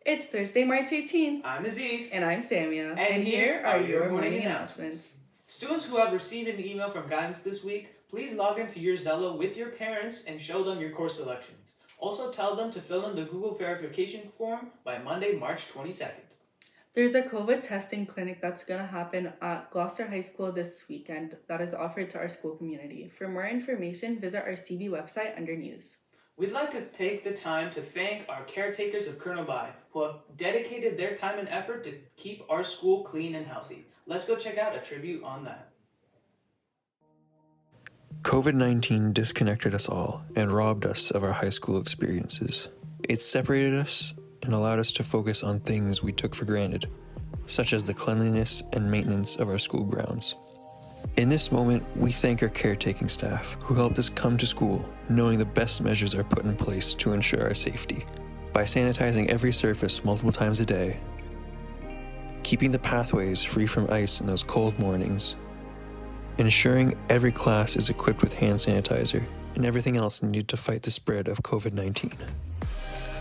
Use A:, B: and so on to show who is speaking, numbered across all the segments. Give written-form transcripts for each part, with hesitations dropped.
A: It's Thursday, March 18th.
B: I'm Nazif.
A: And I'm Samia.
B: And here are your morning
A: announcements.
B: Students who have received an email from guidance this week, please log into your Zello with your parents and show them your course selections. Also tell them to fill in the Google verification form by Monday, March 22nd.
A: There's a COVID testing clinic that's going to happen at Gloucester High School this weekend that is offered to our school community. For more information, visit our CB website under News.
B: We'd like to take the time to thank our caretakers of Colonel Bai, who have dedicated their time and effort to keep our school clean and healthy. Let's go check out a tribute on that.
C: COVID-19 disconnected us all and robbed us of our high school experiences. It separated us and allowed us to focus on things we took for granted, such as the cleanliness and maintenance of our school grounds. In this moment, we thank our caretaking staff who helped us come to school knowing the best measures are put in place to ensure our safety. By sanitizing every surface multiple times a day, keeping the pathways free from ice in those cold mornings, ensuring every class is equipped with hand sanitizer and everything else needed to fight the spread of COVID-19.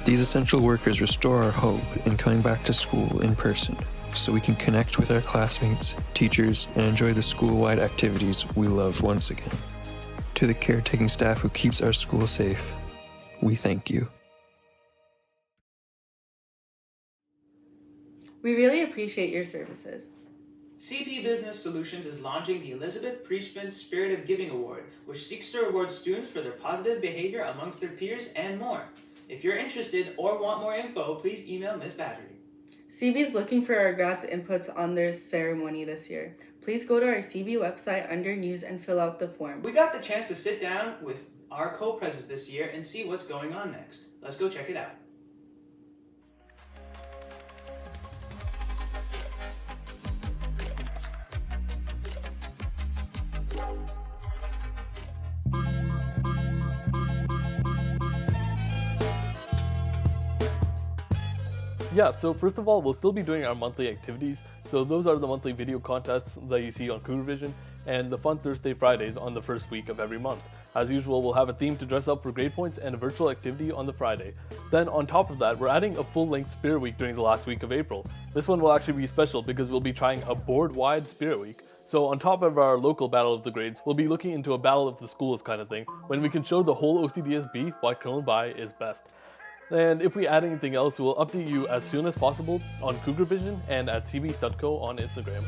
C: These essential workers restore our hope in coming back to school in person, so we can connect with our classmates, teachers, and enjoy the school-wide activities we love once again. To the caretaking staff who keeps our school safe, we thank you.
A: We really appreciate your services.
B: CP Business Solutions is launching the Elizabeth Priestman Spirit of Giving Award, which seeks to reward students for their positive behavior amongst their peers and more. If you're interested or want more info, please email Ms. Battery.
A: CB is looking for our grads' inputs on their ceremony this year. Please go to our CB website under News and fill out the form.
B: We got the chance to sit down with our co-presidents this year and see what's going on next. Let's go check it out.
D: Yeah, so first of all, we'll still be doing our monthly activities. So those are the monthly video contests that you see on Cougar Vision and the Fun Thursday Fridays on the first week of every month. As usual, we'll have a theme to dress up for grade points and a virtual activity on the Friday. Then on top of that, we're adding a full-length Spirit Week during the last week of April. This one will actually be special because we'll be trying a board-wide Spirit Week. So on top of our local Battle of the Grades, we'll be looking into a Battle of the Schools kind of thing, when we can show the whole OCDSB why Colonel Bai is best. And if we add anything else, we'll update you as soon as possible on Cougar Vision and at cb.co on Instagram.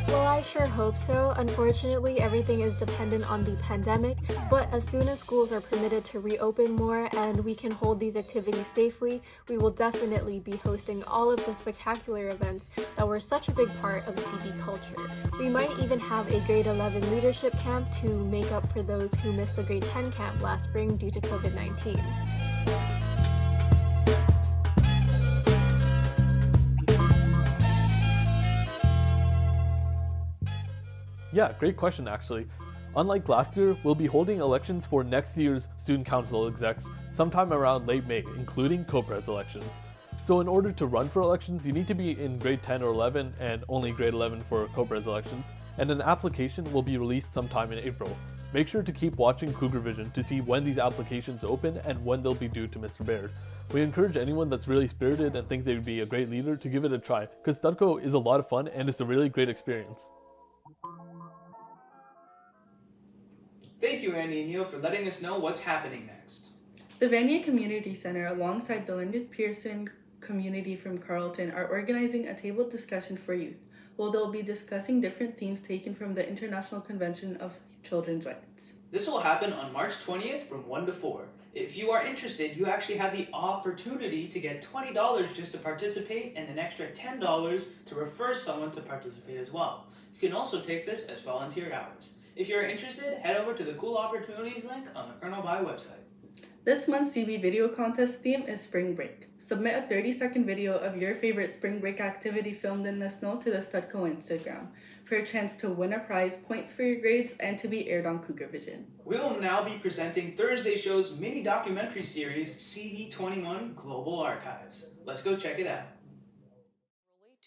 E: Well, I sure hope so. Unfortunately, everything is dependent on the pandemic, but as soon as schools are permitted to reopen more and we can hold these activities safely, we will definitely be hosting all of the spectacular events that were such a big part of CB culture. We might even have a grade 11 leadership camp to make up for those who missed the grade 10 camp last spring due to COVID-19.
D: Yeah, great question actually. Unlike last year, we'll be holding elections for next year's student council execs sometime around late May, including co-pres elections. So in order to run for elections, you need to be in grade 10 or 11 and only grade 11 for co-pres elections, and an application will be released sometime in April. Make sure to keep watching Cougar Vision to see when these applications open and when they'll be due to Mr. Baird. We encourage anyone that's really spirited and thinks they would be a great leader to give it a try, because Studco is a lot of fun and it's a really great experience.
B: Thank you, Andy and Neil, for letting us know what's happening next.
A: The Vanier Community Center, alongside the Lyndon Pearson community from Carleton, are organizing a table discussion for youth, where they'll be discussing different themes taken from the International Convention of Children's Rights.
B: This will happen on March 20th from 1 to 4. If you are interested, you actually have the opportunity to get $20 just to participate and an extra $10 to refer someone to participate as well. You can also take this as volunteer hours. If you're interested, head over to the Cool Opportunities link on the Colonel Bai website.
A: This month's CB video contest theme is Spring Break. Submit a 30-second video of your favorite spring break activity filmed in the snow to the Studco Instagram for a chance to win a prize, points for your grades, and to be aired on Cougar Vision.
B: We'll now be presenting Thursday Show's mini documentary series, CV21 Global Archives. Let's go check it out.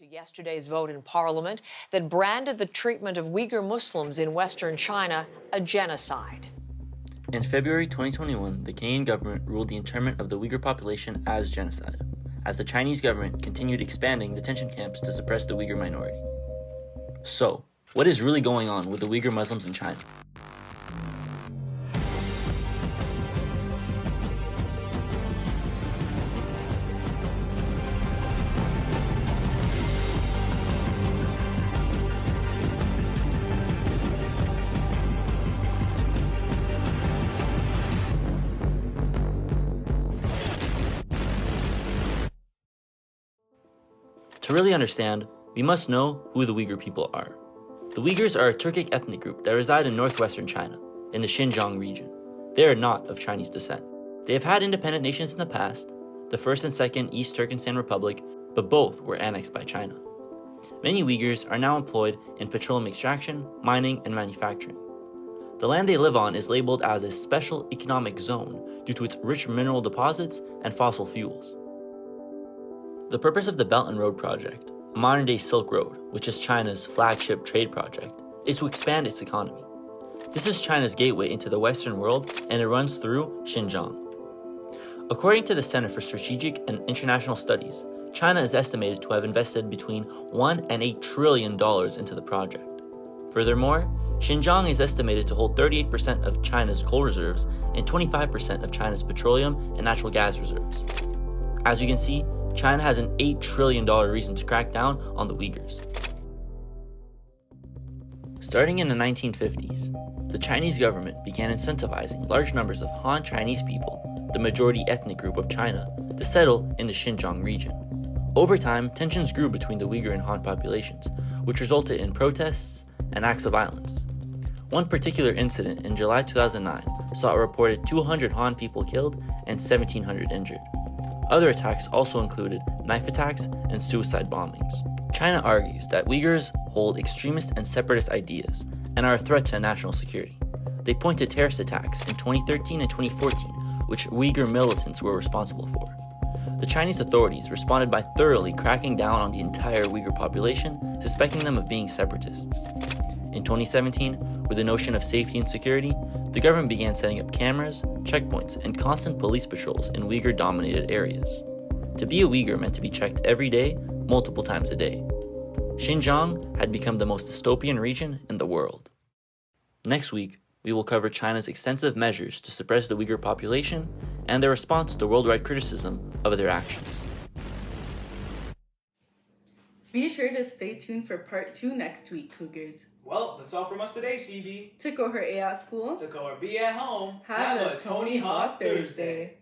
F: to yesterday's vote in Parliament that branded the treatment of Uyghur Muslims in Western China a genocide.
G: In February 2021, the Canadian government ruled the internment of the Uyghur population as genocide, as the Chinese government continued expanding detention camps to suppress the Uyghur minority. So, what is really going on with the Uyghur Muslims in China? To really understand, we must know who the Uyghur people are. The Uyghurs are a Turkic ethnic group that reside in northwestern China, in the Xinjiang region. They are not of Chinese descent. They have had independent nations in the past, the First and Second East Turkestan Republic, but both were annexed by China. Many Uyghurs are now employed in petroleum extraction, mining, and manufacturing. The land they live on is labeled as a special economic zone due to its rich mineral deposits and fossil fuels. The purpose of the Belt and Road Project, a modern-day Silk Road, which is China's flagship trade project, is to expand its economy. This is China's gateway into the Western world, and it runs through Xinjiang. According to the Center for Strategic and International Studies, China is estimated to have invested between $1 and $8 trillion into the project. Furthermore, Xinjiang is estimated to hold 38% of China's coal reserves and 25% of China's petroleum and natural gas reserves. As you can see, China has an $8 trillion reason to crack down on the Uyghurs. Starting in the 1950s, the Chinese government began incentivizing large numbers of Han Chinese people, the majority ethnic group of China, to settle in the Xinjiang region. Over time, tensions grew between the Uyghur and Han populations, which resulted in protests and acts of violence. One particular incident in July 2009 saw a reported 200 Han people killed and 1,700 injured. Other attacks also included knife attacks and suicide bombings. China argues that Uyghurs hold extremist and separatist ideas and are a threat to national security. They point to terrorist attacks in 2013 and 2014, which Uyghur militants were responsible for. The Chinese authorities responded by thoroughly cracking down on the entire Uyghur population, suspecting them of being separatists. In 2017, with the notion of safety and security, the government began setting up cameras, checkpoints, and constant police patrols in Uyghur-dominated areas. To be a Uyghur meant to be checked every day, multiple times a day. Xinjiang had become the most dystopian region in the world. Next week, we will cover China's extensive measures to suppress the Uyghur population and their response to worldwide criticism of their actions.
A: Be sure to stay tuned for part 2 next week, Cougars.
B: Well, that's all from us today, CB.
A: To go her A at school,
B: To go or be at home,
A: have a Tony Hawk Thursday.